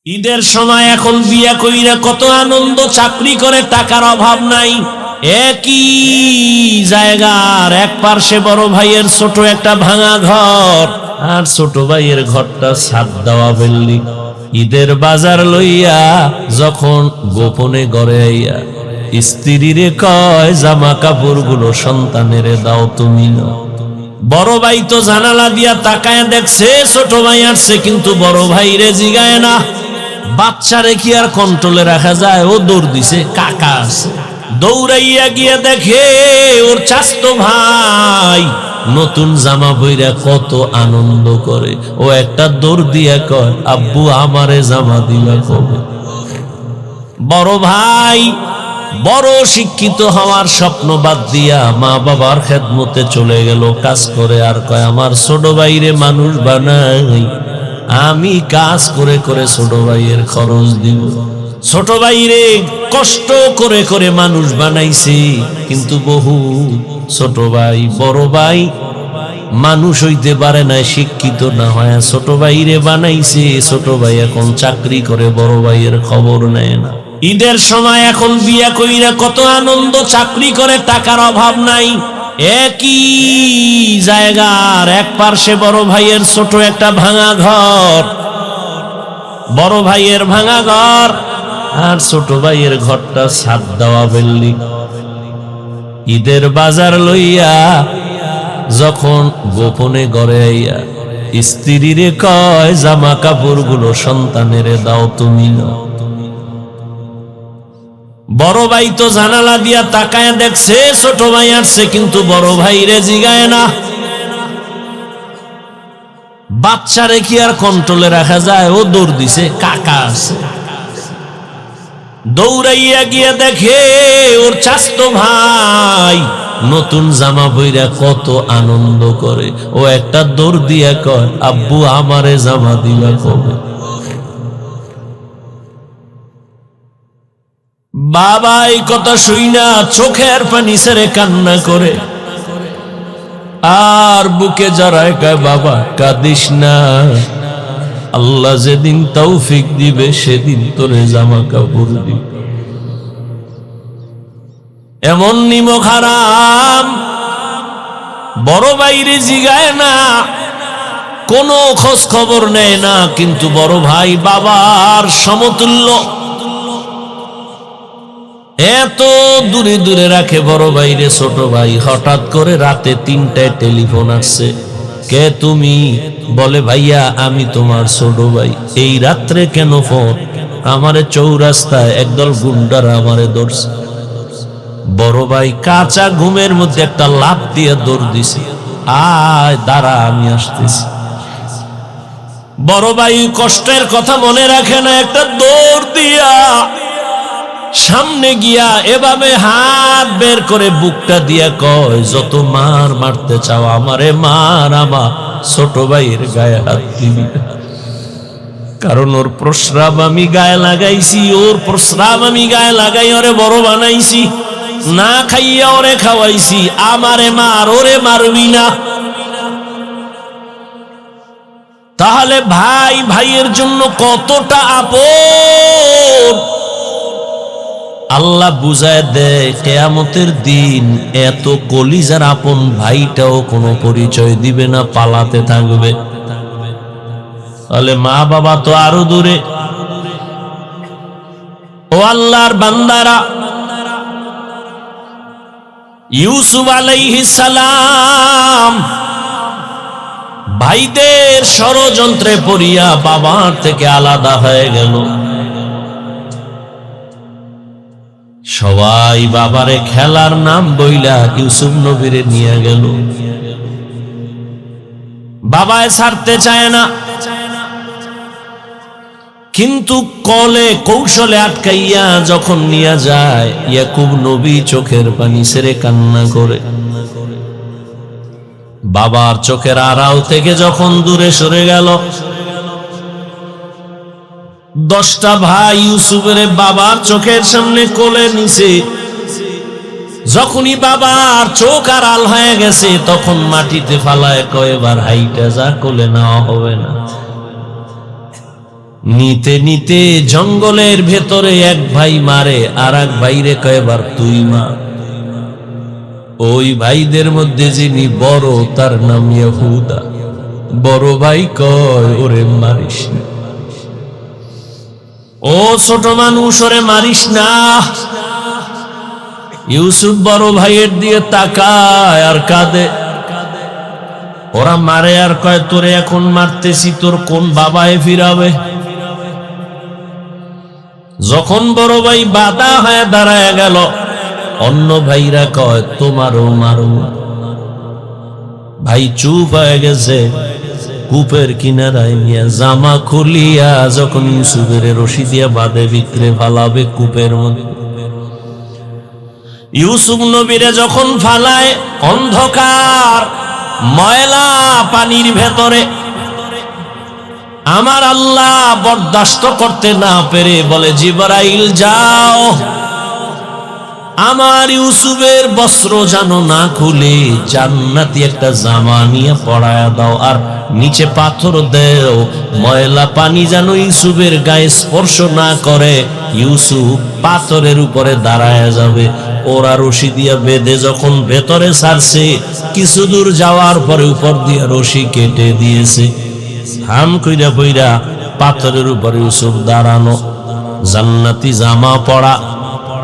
ঈদের সময় এখন বিয়া কইরা কত আনন্দ, চাকরি করে টাকার অভাব নাই। একই জায়গার এক পার্শ্বে বড় ভাইয়ের ছোট একটা ভাঙা ঘর, আর ছোট ভাইয়ের ঘরটা ছাদ দেওয়া বিল্ডিং। ঈদের বাজার লইয়া যখন গোপনে ঘরে আইয়া স্ত্রীরে কয় জামা কাপড় গুলো সন্তানের দাও তুমি না। বড় ভাই তো জানালা দিয়া তাকায় দেখছে ছোট ভাই আসছে, কিন্তু বড় ভাই রে জিগায় না। বাচ্চারে কি আর কন্ট্রোলে রাখা যায়? ও দৌড় দিছে, কাকা আছে। দৌড়াইয়া গিয়ে দেখে ওর চাচতো ভাই নতুন জামা পইরা কত আনন্দ করে। ও একটা দৌড় দিয়া কয়, আব্বু আমারে জামা দিবা কবে? বড় ভাই বড় শিক্ষিত হওয়ার স্বপ্ন বাদ দিয়া মা বাবার খেদমতে চলে গেল কাজ করে, আর কয় আমার ছোট ভাইরে মানুষ বানাই, আমি কাজ করে করে ছোট ভাইয়ের খরচ দিব। ছোট ভাইরে কষ্ট করে করে মানুষ বানাইছি, কিন্তু বহু ছোট ভাই বড় ভাই মানুষ হইতে পারে না, শিক্ষিত না হয় ছোট ভাইরে বানাইছে। ছোট ভাই এখন চাকরি করে, বড় ভাইয়ের খবর নেয় না। ঈদের সময় এখন বিয়া কইরা কত আনন্দ, চাকরি করে টাকার অভাব নাই। একই জায়গার এক পার্শ্বে বড় ভাইয়ের ছোট একটা ভাঙা ঘর, বড় ভাইয়ের ভাঙা ঘর, আর ছোট ভাইয়ের ঘরটা ছাদ দেওয়া বিল্ডিং। ঈদের বাজার লইয়া যখন গোপনে ঘরে আইয়া স্ত্রীরে কয় জামা কাপড় গুলো সন্তানের দাও তুমি না। বড় ভাই তো জানালা দিয়া তাকায় দেখছে ছোট ভাই আসছে, কিন্তু বড় ভাই রে জিগায় না। বাচ্চারে কি আর কন্ট্রোলে রাখা যায়? ও দৌড় দিছে, কাকা আছে। দৌড়াইয়া গিয়ে দেখে ওর চাচতো ভাই নতুন জামা পইরা কত আনন্দ করে। ও একটা দৌড় দিয়া কয়, আব্বু আমারে জামা দিবা কবে? বাবা এই কথা শুই না চোখের পানি ছেড়ে কান্না করে, আর বুকে জড়ায় কয়, বাবা কাঁদিস না, আল্লাহ যেদিন তৌফিক দিবে সেদিন তোরে জামা কাপড় দিবে। এমন নিমক হারাম বড় বাইরে জিগায় না, কোনো খোঁজ খবর নেয় না, কিন্তু বড় ভাই বাবার সমতুল্য, এত দূরে দূরে রাখে বড় ভাইরে ছোট ভাই। হঠাৎ করে রাতে 3টায় টেলিফোন আসছে, কে তুমি? বলে ভাইয়া আমি তোমার ছোট ভাই। এই রাত্রে কেন ফোন? আমারে চৌরাস্তায় একদল গুন্ডারা আমারে ধরছে। বড় ভাই কাঁচা ঘুমের মধ্যে একটা লাফ দিয়ে দৌড় দিছে, আয় দাঁড়া আমি আসতেছি। বড় ভাই কষ্টের কথা মনে রাখে না, একটা দৌড় দিয়া সামনে গিয়া এভাবে হাত বের করে বুকটা দিয়া কয়, যত মার মারতে চাও আমারে মার, আমার ছোট ভাইয়ের গায়ে হাত দিবি, কারণ ওর প্রস্রাব আমি গায়ে লাগাইছি, ওর প্রস্রাব আমি গায়ে লাগাই ওরে বড় বানাইছি, না খাইয়া ওরে খাওয়াইছি, আমারে মার, ওরে মারবি না। তাহলে ভাই ভাইয়ের জন্য কতটা আপন আল্লাহ বুঝায় দেয়। কিয়ামতের দিন এত কলিজার আপন ভাইটাও কোনো পরিচয় দিবে না, পালাতে থাকবে। তাহলে মা বাবা তো আরো দূরে। ও আল্লাহর বান্দারা, ইউসুফ আলাইহিস সালাম ভাইদের ষড়যন্ত্রে পড়িয়া বাবার থেকে আলাদা হয়ে গেল। সবাই বাবারে খেলার নাম বইলা ইউসুফ নবীরে নিয়ে গেল। বাবায় ছাড়তে চায় না, কিন্তু কলে কৌশলে আটকাইয়া যখন নিয়ে যায়, ইয়াকুব নবী চোখের পানি ছেড়ে কান্না করে। বাবার চোখের আড়াল থেকে যখন দূরে সরে গেল, 10টা ভাই ইউসুফের বাবার চোখের সামনে কোলে নিছে। যখনই বাবার চোখ আড়াল হয়ে গেছে, তখন মাটিতে ফালায় কয়, এবার হাইটা যা, কোলে নেওয়া হবে না। নিতে নিতে জঙ্গলের ভেতরে এক ভাই মারে আর এক ভাইরে কয়বার তুই মার। ওই ভাইদের মধ্যে যিনি বড় তার নাম ইহুদা। বড় ভাই কয় ওরে মারিস না, ও ছোট মানুষ ওরে মারিস না। ইউসুফ বড় ভাইয়ের দিয়ে তাকায় আর কাঁদে। ওরা মারে আর কয় তোরে এখন মারতেছি, তোর কোন বাবায় ফিরাবে? যখন বড় ভাই বাধা হয়ে দাঁড়ায় গেল, অন্য ভাইরা কয় তোমারও মারো। ভাই চুপ হয়ে গেছে। কূপের কিনারায় নিয়ে জামা খুলিয়া যখন ইউসুফের রশি দিয়া বাঁধে ভিতরে ফালাবে কূপের মধ্যে, ইউসুফ নবীরে যখন ফালায় অন্ধকার ময়লা পানির ভেতরে, আমার আল্লাহ বরদাস্ত করতে না পেরে বলে জিবরাইল যাও, আমার ইউসুফের বস্ত্র যেন না খুলে জান্নাতি একটা জামা নিয়ে পরায়া দাও, আর নিচে পাথর দেও, ময়লা পানি যেন ইউসুফের গায়ে স্পর্শ না করে। ইউসুফ পাথরের উপরে দাঁড়ায় যাবে। ওরা রশি দিয়া বেঁধে যখন ভেতরে ছাড়ছে, কিছু দূর যাওয়ার পরে উপর দিয়া রশি কেটে দিয়েছে। হাম কইরা কইরা পাথরের উপরে ইউসুফ দাঁড়ানো, জান্নাতি জামা পরা,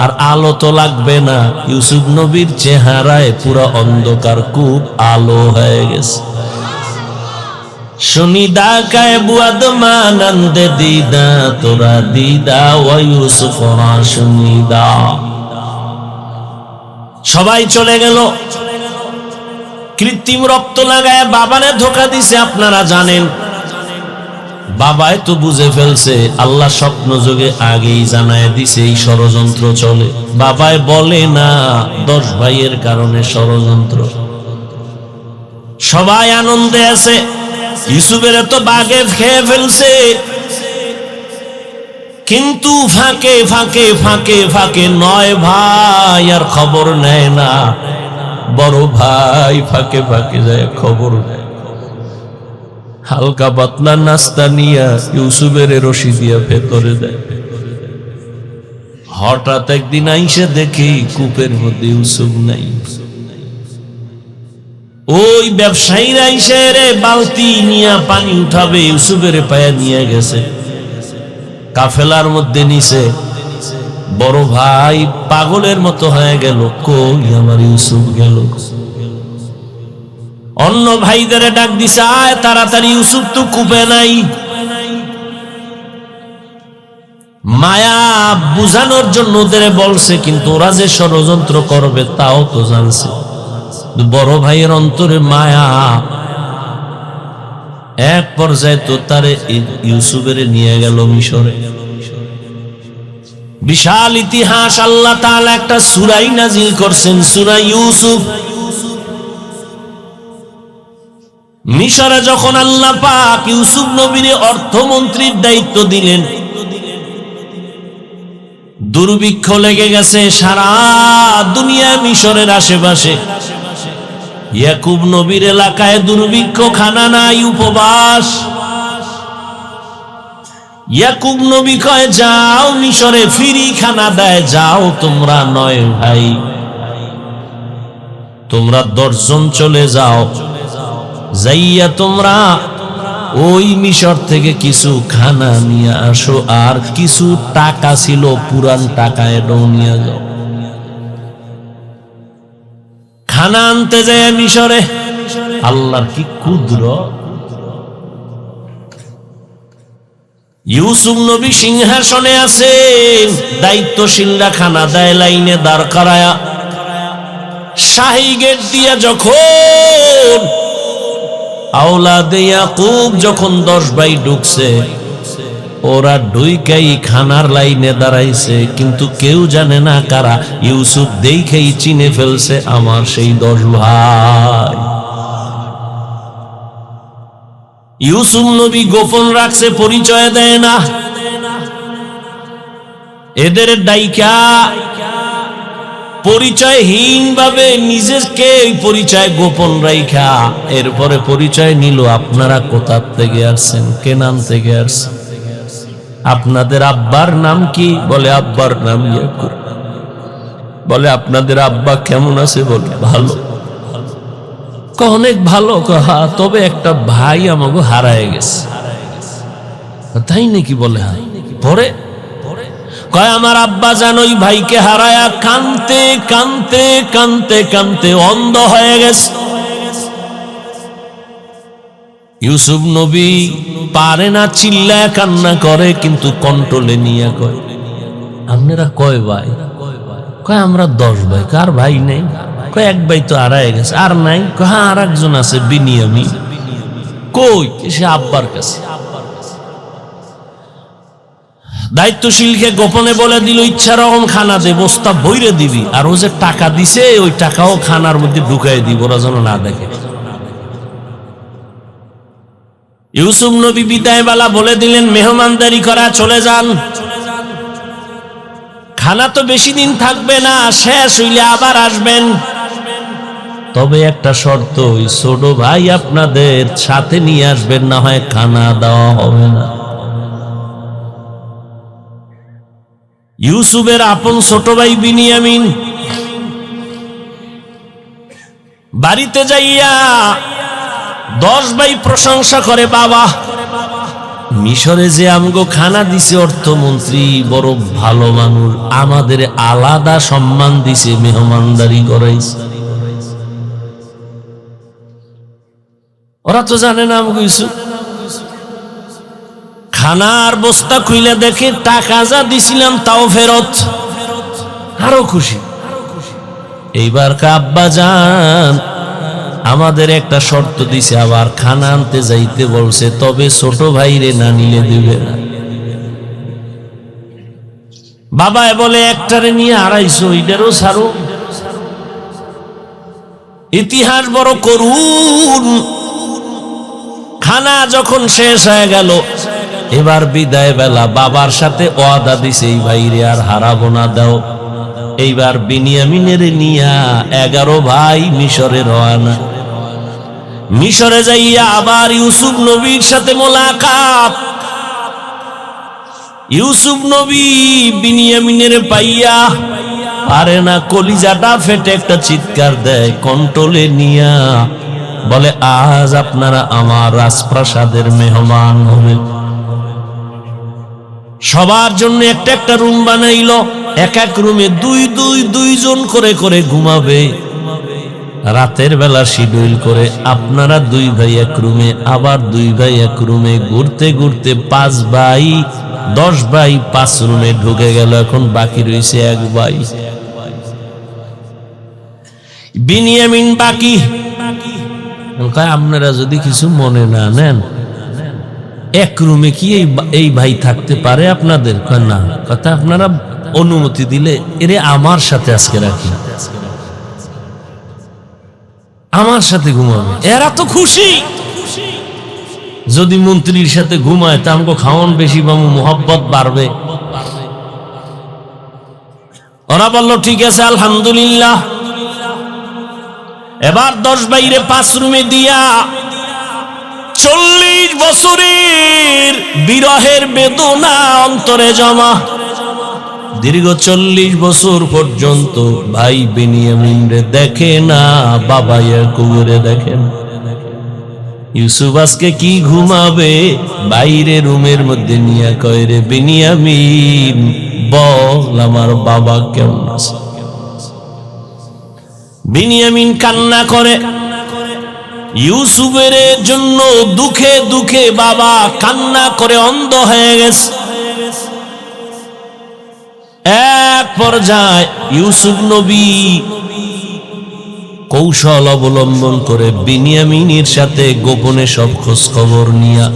আর আলো তো লাগবে না। ইউসুফ নবীর চেহারায় পুরো অন্ধকার, খুব আলো হয়ে গেছে। শুনিদা কায় বুয়াদ মানন্দে দিদা তোরা দিদা ও ইউসুফ শুনিদা। সবাই চলে গেল। কৃত্রিম রক্ত লাগায় বাবারে ধোকা দিছে। আপনারা জানেন বাবায় তো বুঝে ফেলছে, আল্লাহ স্বপ্ন যোগে আগেই জানায় দিছে এই ষড়যন্ত্র চলে। বাবায় বলে না 10 ভাইয়ের কারণে ষড়যন্ত্র। সবাই আনন্দে আছে। ইউসুফের তো বাগে খেয়ে ফেলছে, কিন্তু ফাঁকে ফাঁকে ফাঁকে ফাঁকে 9 ভাই আর খবর নেয় না। বড় ভাই ফাঁকে ফাঁকে যায় খবর নেয়। হালকা পাতলা নাস্তা নিয়ে ইউসুফের রশি দিয়া ভেতরে দেয়। হঠাৎ একদিন আইসে দেখি কূপের মধ্যে ইউসুফ নাই। ওই ব্যবসায়ীরা আইসে রে বালতি নিয়ে পানি উঠাবে, ইউসুফের পায়ে নিয়ে গেছে। কাফেলার মধ্যে নিছে। বড় ভাই পাগলের মতো হয়ে গেল, কই আমার ইউসুফ গেল? অন্য ভাইদের ডাক দিছে, আয় তাড়াতাড়ি, ইউসুফ তো কূপে নাই। মায়া বুঝানোর জন্য ওদের বলছে, কিন্তু ওরা যে ষড়যন্ত্র করবে তাও তো জানছে। বড় ভাইয়ের অন্তরে মায়া। এক পর্যায়ে তো তারে ইউসুফের নিয়ে গেল মিশরে। বিশাল ইতিহাস। আল্লাহ তাআলা একটা সূরা নাজিল করছেন, সূরা ইউসুফ। মিশরে যখন আল্লাহ পাক ইউসুফ নবীর অর্থমন্ত্রীর দায়িত্ব দিলেন, দুর্ভিক্ষ লেগে গেছে সারা দুনিয়া মিশরের আশেপাশে। ইয়াকুব নবীর এলাকায় দুর্ভিক্ষ, খানা নাই, উপবাস। ইয়াকুব নবী কয় যাও মিশরে, ফ্রি খানা দেয়, যাও তোমরা 9 ভাই, তোমরা 10 জন চলে যাও, যাইয়া তোমরা ওই মিশর থেকে কিছু খানা নিয়ে আসো, আর কিছু টাকা ছিল পুরান টাকা, এটাও নিয়ে যাও। খানা আনতে যায় মিশরে। আল্লাহর কি কুদরত! ইউসুফ নবী সিংহাসনে আছেন, দায়িত্বশীলরা খানা দেয় লাইনে দাঁড় করায়া। শাহী গেট দিয়া যখন আওলাদে ইয়াকুব যখন 10 ভাই ঢুকছে, ওরা ঢুইকাই খানার লাইনে দাঁড়াইছে, কিন্তু কেউ জানে না কারা। ইউসুফ দেখেই চিনে ফেলছে আমার সেই 10 ভাই। ইউসুফ নবী গোপন রাখছে, পরিচয় দেয় না। এদের ডাইকা পরিচয়হীন ভাবে নিজেকে পরিচয় গোপন রাইখা এরপরে পরিচয় নিল, আপনারা কোথা থেকে আসছেন, কেনান থেকে আসছেন। আপনাদের আব্বার নাম কি? বলে আব্বার নাম ইয়াকুব। বলে আপনাদের আব্বা কেমন আছে? বলে ভালো। অনেক ভালো। হ্যাঁ, তবে একটা ভাই আমাকে হারায় গেছে। তাই নাকি? বলে হ্যাঁ। পরে কয় আমার আব্বা যেন ওই ভাইকে হারায়া কানতে কানতে কানতে কানতে অন্ধ হয়ে গেছে। ইউসুফ নবী পারে না, চিল্লায় কান্না করে, কিন্তু কন্ট্রোলে নিয়ে কয় আপনারা কয় ভাই? কয় আমরা 10 ভাই। কার ভাই নেই? কয় এক ভাই তো হারায় গেছে। আর নাই? কয় হ্যাঁ আর একজন আছে, বিনিয়ামিন। কই? সে আব্বার কাছে। দায়িত্বশীলকে গোপনে বলে দিল ইচ্ছা রকম খানা দে, বস্তা বইরে দিবি, আর ও যে টাকা দিছে ওই টাকাও খানার মধ্যে ঢুকাই দিব, ওরা যেন না দেখে। ইউসুফ নবী বিদায় বেলা বলে দিলেন মেহমানদারি করা চলে যান, খানা তো বেশি দিন থাকবে না, শেষ হইলে আবার আসবেন। তবে একটা শর্ত, ওই ছোট ভাই আপনাদের সাথে নিয়ে আসবেন, না হয় খানা দেওয়া হবে না। ইউসুফের আপন ছোট ভাই বিনিয়ামিন বাড়িতে যাইয়া 10 ভাই প্রশংসা করে, বাবা মিশরে যে আমগো খানা দিছে অর্থমন্ত্রী বড় ভালো মানুষ, আমাদের আলাদা সম্মান দিছে, মেহমানদারি করাইছে। ওরা তো জানে না আমগো ইউসুফ। খানার বস্তা খুইলে দেখে টাকা যা দিছিলাম তাও ফেরত, আরো খুশি। এইবার আব্বা জান আমাদের একটা শর্ত দিছে, আবার খানা আনতে যাইতে বলছে, তবে ছোট ভাইরে না নিলে দিবে না। বাবায় বলে একটারে নিয়ে 250, এটারও ছাড়ো। ইতিহাস বড় করুন। খানা যখন শেষ হয়ে গেল, এবার বিদায় বেলা বাবার সাথে ওয়াদা দিছে এই ভাইরে আর হারাবো না, দাও। এইবার বিনিয়ামিনের নিয়া 11 ভাই মিশরে রওনা। মিশরে যাইয়া আবার ইউসুফ নবীর সাথে মোলাকাত। ইউসুফ নবী বিনিয়ামিনের পাইয়া পারে না, কলিজাটা ফেটে একটা চিৎকার দেয়, কন্ট্রোলে নিয়া বলে আজ আপনারা আমার রাজপ্রাসাদের মেহমান হবেন। সবার জন্য একটা একটা রুম বানাইলো, এক এক রুমে দুইজন করে করে ঘুমাবে। রাতের বেলা শিডিউল করে আপনারা 2 ভাই এক রুমে, আবার 2 ভাই এক রুমে, ঘুরতে ঘুরতে 5 ভাই 10 ভাই 5 রুমে ঢুকে গেল। এখন বাকি রয়েছে 1 ভাই বিনিয়ামিন বাকি। আপনারা যদি কিছু মনে না নেন, এক রুমে কি এই ভাই থাকতে পারে আপনাদের? না, কথা আপনারা অনুমতি দিলে এরে আমার সাথে আজকে রাখি, আমার সাথে ঘুমাবে। এরা তো খুশি। যদি মন্ত্রীর সাথে ঘুমায় তা আমাকে খাওয়ান বেশি পাবো, মোহব্বত বাড়বে। ওরা বলল ঠিক আছে আলহামদুলিল্লাহ। এবার 10 ভাইরে 5 রুমে দিয়া 40 বছরের বিরহের বেদনা অন্তরে জমা। দীর্ঘ 40 বছর পর্যন্ত ভাই বিনিয়ামিন রে দেখে না, বাবা ইয়াকুবরে দেখেন। ইউসুফ আজকে কি ঘুমাবে? বাইরে রুমের মধ্যে নিয়ে কয়, রে বিনিয়ামিন বল আমার বাবা কেমন আছে? বিনিয়ামিন কান্না করে। ইউসুফের জন্য দুঃখে দুঃখে বাবা কান্না করে অন্ধ হয়ে গেছে। এক পর্যায়ে ইউসুফ নবী কৌশল অবলম্বন করে বিনিয়ামিনের সাথে গোপনে সব খোঁজ খবর নিয়া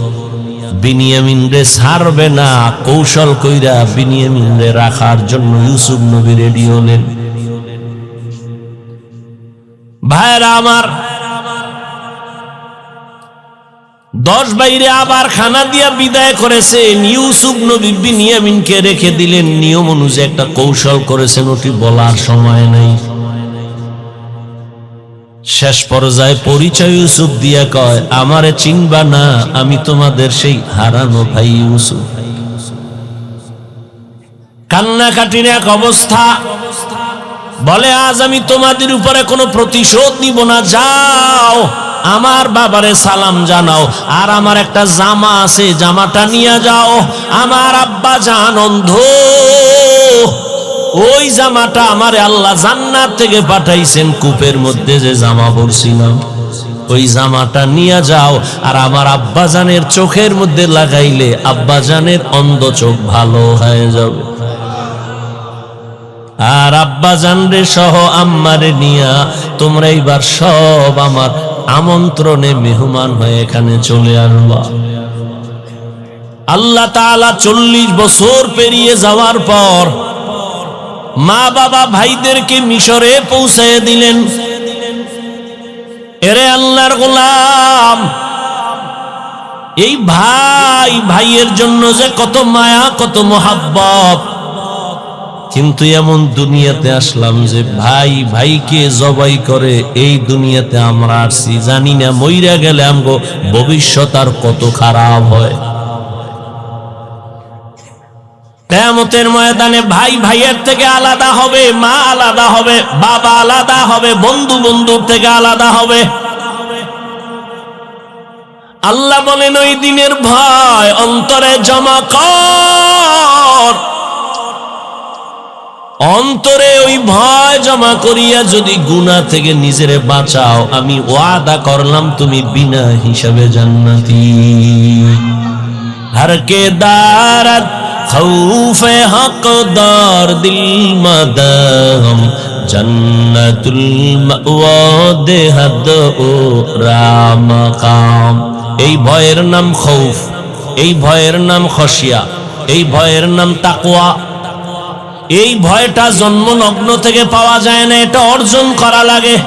বিনিয়ামিন রে ছাড়বে না, কৌশল কইরা বিনিয়ামিন রে রাখার জন্য ইউসুফ নবী রেডি হলেন। ভাইরা আমার, 10 ভাইরে আবার খানা দিয়া বিদায় করেছেন। ইউসুফ নবী বিনিয়ামিনকে রেখে দিলেন। নিয়ম অনুযায়ী একটা কৌশল করেছেন, ওটি বলার সময় নাই। শেষ পর্যায়ে পরিচয় ইউসুফ দিয়া কয়, আমারে চিনবা না, আমি তোমাদের সেই হারানো ভাই ইউসুফ। কান্নাকাটির এক অবস্থা। বলে আজ আমি তোমাদের উপরে কোনো প্রতিশোধ নিব না, যাও আমার বাবারে সালাম জানাও, আর আমার একটা জামা আছে জামাটা নিয়ে যাও। আমার আব্বা জান অন্ধ, ওই জামাটা আমারে আল্লাহ জান্নাত থেকে পাঠাইছেন, কূপের মধ্যে যে জামা পরছিলাম ওই জামাটা নিয়ে যাও, আর আমার আব্বাজানের চোখের মধ্যে লাগাইলে আব্বাজানের অন্ধ চোখ ভালো হয়ে যাবে। আর আব্বাজান রে সহ আম্মারে নিয়া তোমরা এইবার সব আমার আমন্ত্রণে মেহমান হয়ে এখানে চলে আসবা। আল্লাহ তাআলা 40 বছর পেরিয়ে যাওয়ার পর মা বাবা ভাইদেরকে মিশরে পৌঁছায় দিলেন। এরে আল্লাহর গোলাম, এই ভাই ভাইয়ের জন্য যে কত মায়া কত মোহাব্বত, কিন্তু এমন দুনিয়াতে আসলাম যে ভাই ভাইকে জবাই করে এই দুনিয়াতে আমরা আসছি, জানি না মইরা গেলে আমগো ভবিষ্যৎ আর কত খারাপ হয়। কিয়ামতের ময়দানে ভাই ভাইয়ের থেকে আলাদা হবে, মা আলাদা হবে, বাবা আলাদা হবে, বন্ধু বন্ধুর থেকে আলাদা হবে। আল্লাহ বলেন ওই দিনের ভয় অন্তরে জমা কর, অন্তরে ওই ভয় জমা করিয়া যদি গুনাহ থেকে নিজেরে বাঁচাও, আমি ওয়াদা করলাম তুমি বিনা হিসাবে জান্নাতি। हर के दारत खौफे हकदार दिल मदम जन्नतुल मअवा देहद ও রামাকাম। এই ভয়ের নাম খৌফ, এই ভয়ের নাম খশিয়া, এই ভয়ের নাম তাকওয়া। এই ভয়টা জন্মলগ্ন থেকে পাওয়া যায় না, এটা অর্জন করা লাগে।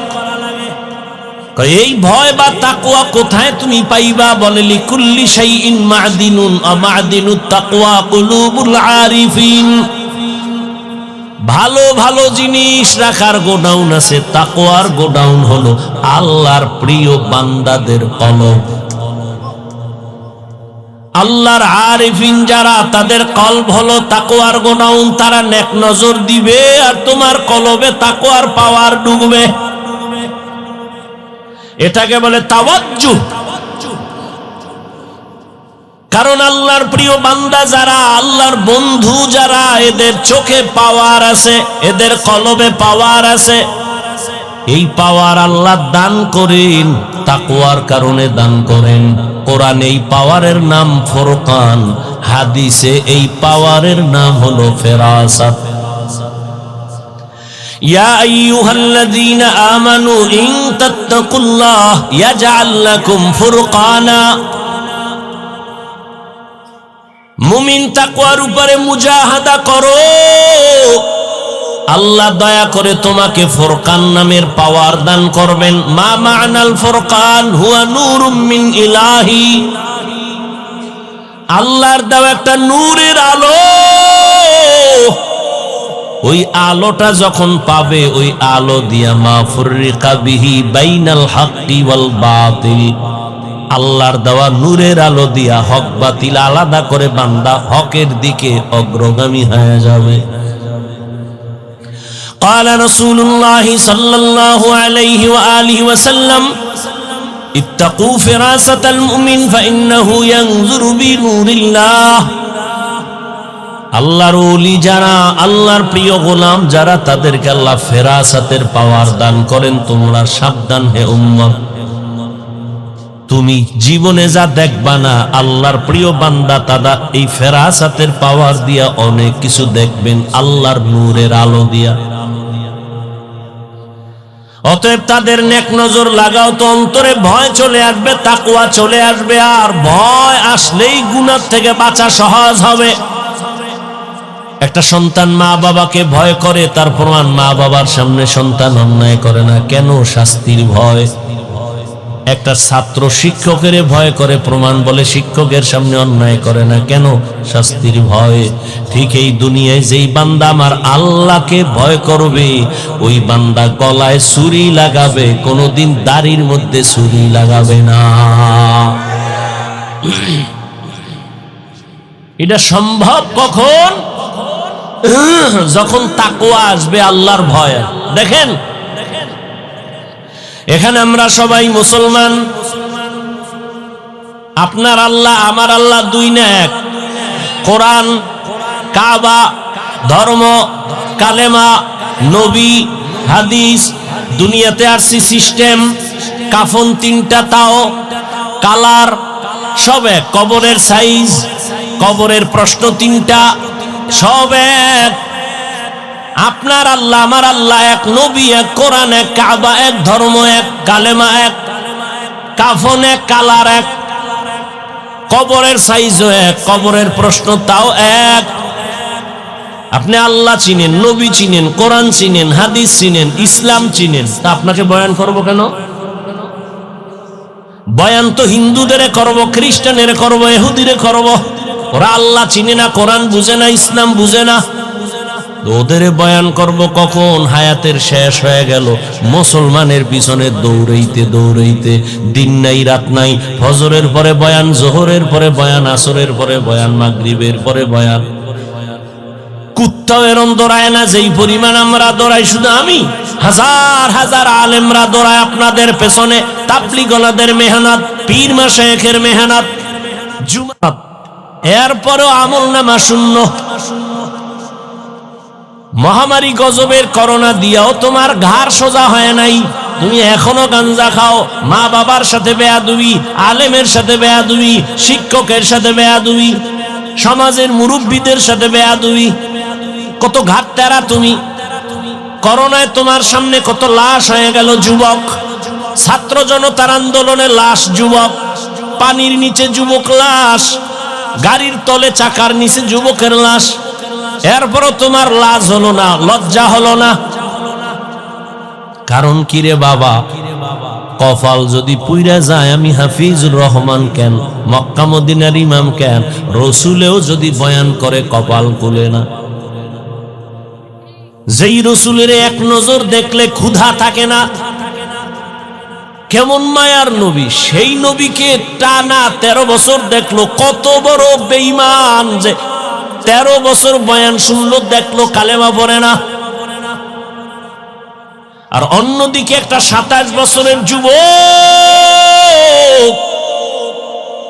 এই ভয় বা তাকওয়া কোথায় তুমি পাইবা? বলে লিকুল্লি শাইইন মা'দিনুন আ মা'দিনুত তাকওয়া কুলুবুল আরিফিন। ভালো ভালো জিনিস রাখার গোডাউন আছে, তাকওয়ার গোডাউন হলো আল্লাহর প্রিয় বান্দাদের কলব। আল্লাহর আরিফিন যারা, তাদের কলব হলো তাকওয়ার গোডাউন। তারা নেক নজর দিবে আর তোমার কলবে তাকওয়ার পাওয়ার ঢুকবে। এটাকে বলে তাওয়াজ্জুহ। কারণ আল্লাহর প্রিয় বান্দা যারা, আল্লাহর বন্ধু যারা, এদের চোখে পাওয়ার আছে, এদের কলবে পাওয়ার আছে। এই পাওয়ার আল্লাহ দান করেন, তাকওয়ার কারণে দান করেন। কোরআনে এই পাওয়ারের নাম ফুরকান, হাদিসে এই পাওয়ারের নাম হলো ফেরাসাত। ইয়া আইয়ুহাল্লাযীনা আমানু ইন তাত্তাকুল্লাহ ইয়াজআল লাকুম ফুরকানা। মুমিন তাকওয়ার উপরে মুজাহাদা করো, আল্লাহ দয়া করে তোমাকে ফুরকান নামের পাওয়ার দান করবেন। মা মা'নাল ফুরকান হুয়া নূরুম মিন ইলাহি। আল্লাহর দেওয়া একটা নূরের আলো, ওই আলোটা যখন পাবে, ওই আলো দিয়া মা ফুররিকা বিহি বাইনাল হাক্কি ওয়াল বাতিল। আল্লাহর দেওয়া নূরের আলো দিয়া হক বাতিল আলাদা করে বান্দা হকের দিকে অগ্রগামী হয়ে যাবে। قال رسول الله صلى الله عليه وآله وسلم اتقوا فراسة المؤمن فإنه ينظر بنور الله। আল্লাহর ওলি যারা, আল্লাহর প্রিয় গোলাম যারা, তাদেরকে আল্লাহ ফেরাসাতের পাওয়ার দান করেন। তোমরা সাবধান হে উম্মত, তুমি জীবনে যা দেখবা না, আল্লাহর প্রিয় বান্দা তারা এই ফেরাসাতের পাওয়ার দিয়া অনেক কিছু দেখবেন, আল্লাহর নূরের আলো দিয়া। অতএব তাদের নেক নজর লাগাও, তো অন্তরে ভয় চলে আসবে, তাকওয়া চলে আসবে। আর ভয় আসলেই গুনাহ থেকে বাঁচা সহজ হবে। একটা সন্তান মা বাবাকে ভয় করে, তার প্রমাণ মা বাবার সামনে সন্তান অন্যায় করে না। কেন? শাস্তির ভয়। একটা ছাত্র শিক্ষকের ভয় করে, প্রমাণ বলে শিক্ষকের সামনে অন্যায় করে না। কেন? শাস্তির ভয়। ঠিক এই দুনিয়ায় যেই বান্দা আমার আল্লাহকে ভয় করবে, ওই বান্দা গলায় ছুরি লাগাবে, কোনোদিন দাড়ির মধ্যে ছুরি লাগাবে না। এটা সম্ভব কখন? যখন তাকওয়া আসবে, আল্লাহর ভয়। দেখেন এখানে আমরা সবাই মুসলমান। আপনার আল্লাহ আমার আল্লাহ দুই না এক? কোরআন, কাবা, ধর্ম, কালেমা, নবী, হাদিস, দুনিয়াতে আসছি সিস্টেম, কাফন তিনটা, তাও কালার সব এক, কবরের সাইজ, কবরের প্রশ্ন তিনটা, সব এক। আপনার আল্লাহ আমার আল্লাহ এক, নবী এক, কোরআন এক, কাবা এক, ধর্ম এক, কালেমা এক, কাফন এক, কালার এক, কবরের সাইজও এক, কবরের প্রশ্ন তাও এক। আপনি আল্লাহ চিনেন, নবী চিনেন, কোরআন চিনেন, হাদিস চিনেন, ইসলাম চিনেন, তা আপনাকে বয়ান করব কেন? বয়ান তো হিন্দুদের করব, খ্রিস্টানের করব, ইহুদিরে করব। ওরা আল্লাহ চিনে না, কোরআন বুঝে না, ইসলাম বুঝে না, ওদের বয়ান করব কখন? হায়াতের শেষ হয়ে গেল, মুসলমানের পিছনে দৌড়াইতে দৌড়াইতে, দিন নাই রাত নাই, ফজরের পরে বয়ান, জোহরের পরে বয়ান, আসরের পরে বয়ান, মাগরিবের পরে বয়ান। কুত্তাও এরম দৌড়ায় না যেই পরিমাণ আমরা দৌড়াই। শুধু আমি, হাজার হাজার আলেমরা দৌড়ায় আপনাদের পেছনে, তাবলীগওয়ালাদের মেহনত, পীর মাশায়েখের মেহনত, জুমাত, এরপরেও আমলনামা শূন্য। মহামারী গজবের করোনা দিয়াও তোমার ঘাড় সোজা হয় নাই, তুমি এখনো গাঞ্জা খাও, মা বাবার সাথে বেয়াদবি, আলেমের সাথে বেয়াদবি, শিক্ষকের সাথে বেয়াদবি, সমাজের মুরব্বীদের সাথে বেয়াদবি, কত ঘাট তেরা তুমি। করোনায় তোমার সামনে কত লাশ হয়ে গেল যুবক, ছাত্র জনতার আন্দোলনে লাশ যুবক, পানির নিচে যুবক লাশ, গাড়ির তলে চাকার নিচে যুবকের লাশ, এরপরও তোমার লাজ হলো না, লজ্জা হলো না। কারণ কি রে বাবা, কপাল যদি পুইরা যায়, আমি হাফিজুর রহমান কেন, মক্কা মদিনার ইমাম কেন, রসুলেও যদি বয়ান করে কপাল খুলে না। যেই রসুলের এক নজর দেখলে ক্ষুধা থাকে না, কেমন মায়ার নবী, সেই নবীকে টানা 13 বছর দেখলো। কত বড় বেঈমান যে 13 বছর বয়ান শুনলো, দেখলো কালেমা পড়ে না। আর অন্যদিকে একটা 27 বছরের যুবক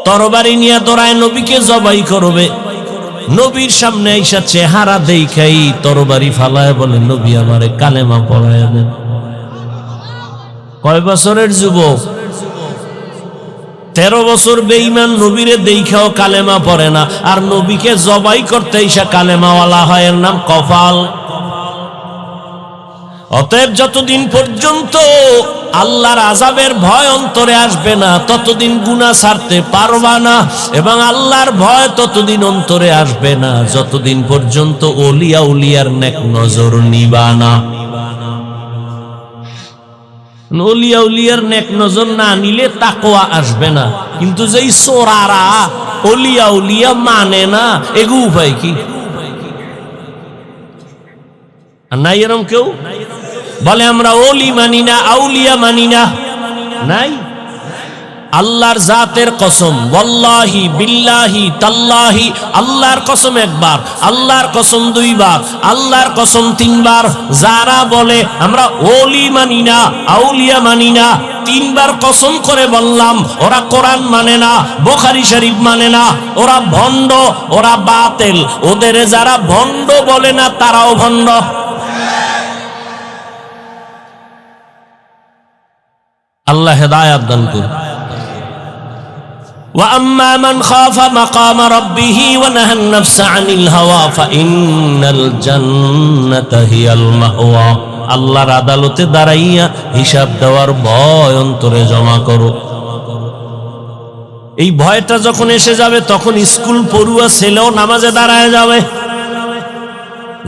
তরবারি নিয়ে দৌড়ায় নবীকে জবাই করবে, নবীর সামনে আইসা চেহারা দেখাই তরবারি ফালায় বলে, নবী আমারে কালেমা পড়ায় দেন। কয় বছরের যুবক? 13 বছর বেঈমান, নবীরে দেখাও কালেমা পড়ে না, আর নবীকে জবাই করতে আইসা কালেমাওয়ালা হয়, এর নাম কপাল। অতএব যতদিন পর্যন্ত আল্লাহর আযাবের ভয় অন্তরে আসবে না, ততদিন গুনাহ ছাড়তে পারবা না, এবং আল্লাহর ভয় ততদিন অন্তরে আসবে না যতদিন পর্যন্ত ওলিয়া উলিয়ার নেক নজর নিবা না। ওলিয়া উলিয়ার নেক নজর না নিলে তাকওয়া আসবে না। কিন্তু যেই চোরারা ওলিয়া উলিয়া মানে না, এগু উপায় কি? নাই এরম কেউ বলে আমরা ওলি মানি না, আউলিয়া মানি না? নাই। আল্লাহর জাতের কসম, ওয়াল্লাহি বিল্লাহি তাল্লাহি, আল্লাহর কসম একবার, আল্লাহর কসম দুইবার, আল্লাহর কসম তিনবার, যারা বলে আমরা ওলি মানি না, আউলিয়া মানি না, 3 বার কসম করে বললাম, ওরা কোরআন মানে না, বুখারী শরীফ মানে না, ওরা ভণ্ড, ওরা বাতিল। ওদের যারা ভণ্ড বলে না, তারাও ভণ্ড। আল্লাহ হেদায়েত দান করুন। وأما من خاف مقام ربه ونهى النفس عن الهوى فإن الجنة هي المأوى। আল্লাহর আদালতে দাঁড়াইয়া হিসাব দেওয়ার ভয় অন্তরে জমা করো। এই ভয়টা যখন এসে যাবে, তখন স্কুল পড়ুয়া ছেলেও নামাজে দাঁড়ায় যাবে,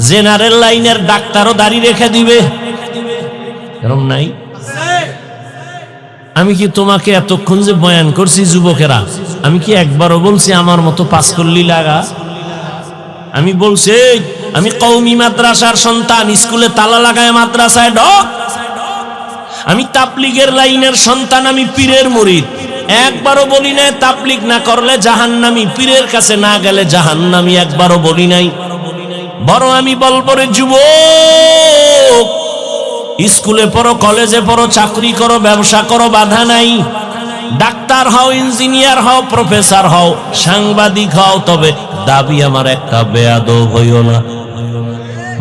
জেনারেল লাইনের ডাক্তারও দাড়ি রেখে দিবে। এরকম নাই? আমি কি তোমাকে এতক্ষণ যে বয়ান করছি যুবকেরা, আমি কি একবারও বলছি আমার মতো পাস করলি লাগা? আমি বলছি আমি কওমি মাদ্রাসার সন্তান, স্কুলে তালা লাগায় মাদ্রাসায় ঢোক। আমি তাবলীগের লাইনের সন্তান, আমি পীরের মুরিদ। একবারও বলি নাই তাবলীগ না করলে জাহান্নামী, পীরের কাছে না গেলে জাহান্নামী, একবারও বলি নাই। বরং আমি বলবো রে যুবক, স্কুলে পড়ো, কলেজে পড়ো, চাকরি করো, ব্যবসা করো, বাধা নাই। ডাক্তার হও, ইঞ্জিনিয়ার হও, প্রফেসর হও, সাংবাদিক হও, তবে দাবি আমার একটা, বেয়াদব হইও না।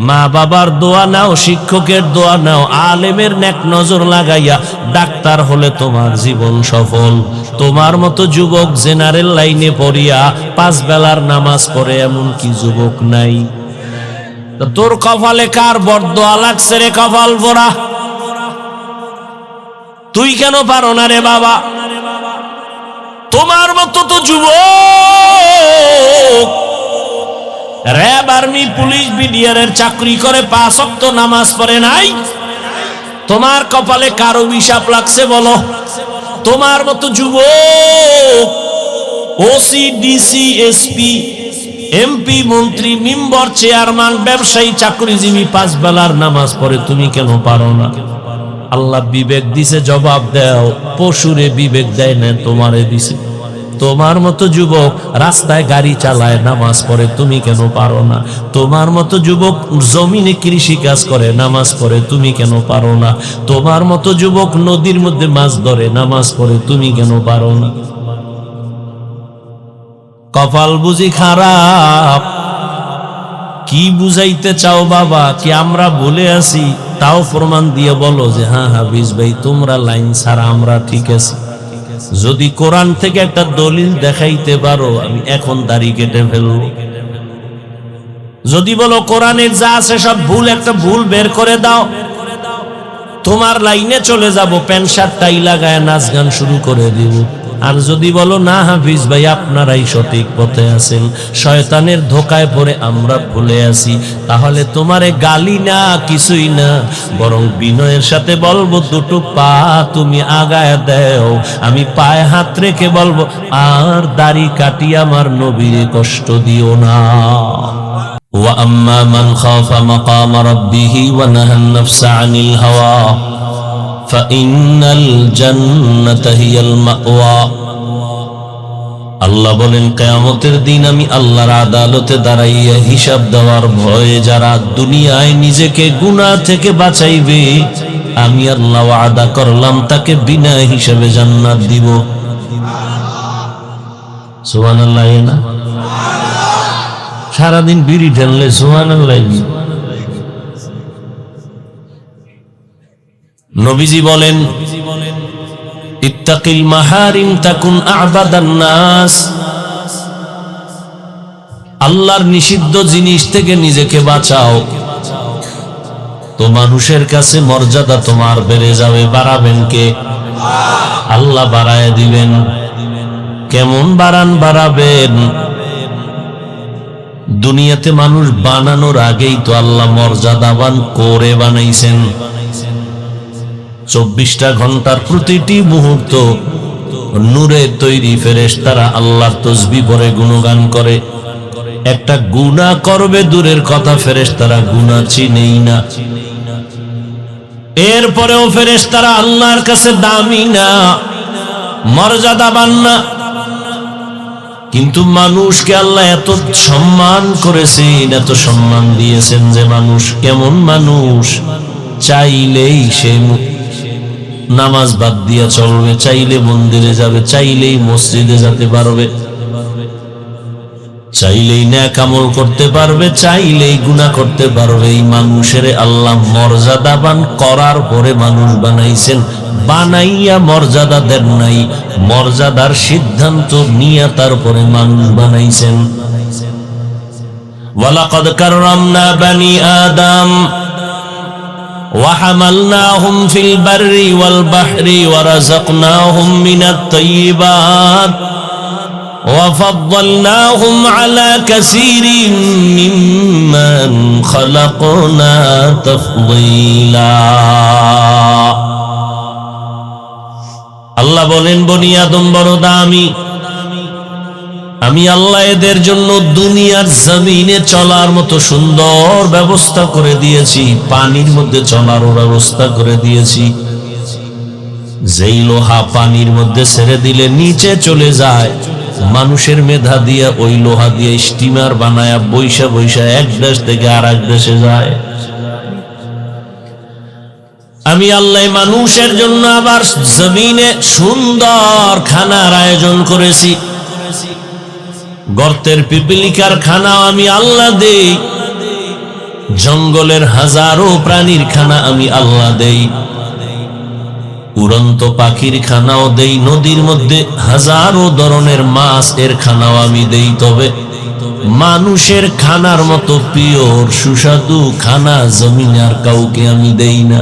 মা বাবার দোয়া নাও, শিক্ষকের দোয়া নাও, আলেমের নেক নজর লাগাইয়া ডাক্তার হলে তোমার জীবন সফল। তোমার মতো যুবক জেনারেল লাইনে পড়িয়া 5 বেলার নামাজ পড়ে এমন কি যুবক নাই? তোর কপালে কার বরদোয়া লাগছে রে কপাল পোড়া? তুই কেন পারো না রে বাবা? তোমার মতো তো যুবক র‍্যাব, আর্মি, পুলিশ, বিডিআর এর চাকরি করে 5 ওয়াক্ত নামাজ পড়ে নাই। তোমার কপালে কার অভিশাপ লাগছে বলো? তোমার মতো যুবক ওসি, ডিসি, এসপি, এমপি, মন্ত্রী, মেম্বার, চেয়ারম্যান, ব্যবসায়ী, চাকরিজীবী 5 বেলার নামাজ পড়ে, তুমি কেন পারো না? আল্লাহ বিবেক দিছে, জবাব দাও। পশুরে বিবেক দেয় না, তোমারে দিছে। তোমার মতো যুবক রাস্তায় গাড়ি চালায়, নামাজ পড়ে, তুমি কেন পারো না? তোমার মতো যুবক জমিনে কৃষি কাজ করে, নামাজ পড়ে, তুমি কেন পারো না? তোমার মতো যুবক নদীর মধ্যে মাছ ধরে, নামাজ পড়ে, তুমি কেন পারো না? কপাল বুঝি খারাপ? কি বুঝাইতে চাও বাবা? কি আমরা ভুলে আছি? তাও প্রমাণ দিয়ে বলো যে হ্যাঁ হাফিজ ভাই, তোমরা লাইন ছাড়া আমরা ঠিক আছি। যদি কোরআন থেকে একটা দলিল দেখাইতে পারো, আমি এখন দাড়ি কেটে ফেলবো। যদি বলো কোরআনের যা আছে সব ভুল, একটা ভুল বের করে দাও, তোমার লাইনে চলে যাব, প্যান্ট শার্ট টাই লাগায় নাচ গান শুরু করে দিব। আর যদি বলো না হাফিজ ভাই আপনারাই সঠিক পথে আছেন, শয়তানের ধোকায় পড়ে আমরা ভুলে আছি, তাহলে তোমারে গালি না, কিছুই না, বরং বিনয়ের সাথে বলবো দুটো পা তুমি আগায় দাও। আমি পায়ে হাত রেখে বলবো, আর দাড়ি কাটি আমার নবীরে কষ্ট দিও না। ওয়া আম্মা মান খাফা মাকাম রাব্বিহি ওয়া নাহান নাফসা আনিল হাওয়া ফাইন্নাল জান্নাতা হিয়াল মাওয়া। আল্লাহ বলেন, কিয়ামতের দিন আমি আল্লাহর আদালতে দাঁড়াইয়া হিসাব দেওয়ার ভয়ে যারা দুনিয়ায় নিজেকে গুনাহ থেকে বাঁচাইবে, আমি আল্লাহ ওয়াদা করলাম তাকে বিনা হিসাবে জান্নাত দিব। সুবহানাল্লাহ না? সারাদিন বিড়ি ঢেললে সুবহানাল্লাহ। নবীজি বলেন, ইত্তাকিল মাহারিম তাকুন আ'বাদান নাস। আল্লাহর নিষিদ্ধ জিনিস থেকে নিজেকে বাঁচাও, তো মানুষের কাছে মর্যাদা তোমার বেড়ে যাবে। বাড়াবেন কে? আল্লাহ বাড়ায় দিবেন। কেমন বাড়ান? বাড়াবেন। দুনিয়াতে মানুষ বানানোর আগেই তো আল্লাহ মর্যাদাবান করে বানাইছেন। 24টা ঘন্টার প্রতিটি মুহূর্ত নূরে তৈরি ফেরেশতারা আল্লাহর তাসবিহ পড়ে গুণগান করে। একটা গুনাহ করবে দূরের কথা, ফেরেশতারা গুনাহ চিনেই না। এরপরেও ফেরেশতারা আল্লাহর কাছে দামি না, মর্যাদাবান না। কিন্তু মানুষকে আল্লাহ এত সম্মান করেছেন, এত সম্মান দিয়েছেন যে মানুষ কেমন মানুষ, চাইলেই সে নামাজ বাদ দিয়া চলবে, চাইলে মন্দিরে যাবে, চাইলেই মসজিদে যেতে পারবে, চাইলেই নেক আমল করতে পারবে, চাইলেই গুনাহ করতে পারবে। এই মানুষের আল্লাহ মর্যাদাবান করার পরে মানুষ বানাইছেন, বানাইয়া মর্যাদা দেন নাই, মর্যাদার সিদ্ধান্ত নিয়ে তারপরে মানুষ বানাইছেন। ওয়ালাকাদ কাররামনা বানি আদম وحملناهم في البر والبحر ورزقناهم من الطيبات وفضلناهم على كثير ممن خلقنا تفضيلا। আল্লাহ বলেন, বনি আদম বড় দামি, আমি আল্লাহ এদের জন্য দুনিয়ার জমিনে চলার মতো সুন্দর ব্যবস্থা করে দিয়েছি, পানির মধ্যে চলারও ব্যবস্থা করে দিয়েছি। যেই লোহা পানির মধ্যে ছেড়ে দিলে নিচে চলে যায়, মানুষের মেধা দিয়া ওই লোহা দিয়ে স্টিমার বানায়া বৈশা বৈশা এক দেশ থেকে আর এক দেশে যায়। আমি আল্লাহ মানুষের জন্য আবার জমিনে সুন্দর খানার আয়োজন করেছি। গর্তের পিপিলিকার খানা আমি আল্লাহ দেই, জঙ্গলের হাজারো প্রাণীর খানা আমি আল্লাহ দেই, উড়ন্ত পাখির খানাও দেই, নদীর মধ্যে হাজারো ধরনের মাছ এর খানাও আমি দেই। তবে মানুষের খানার মতো পিওর সুস্বাদু খানা জমিনে আর কাউকে আমি দেই না।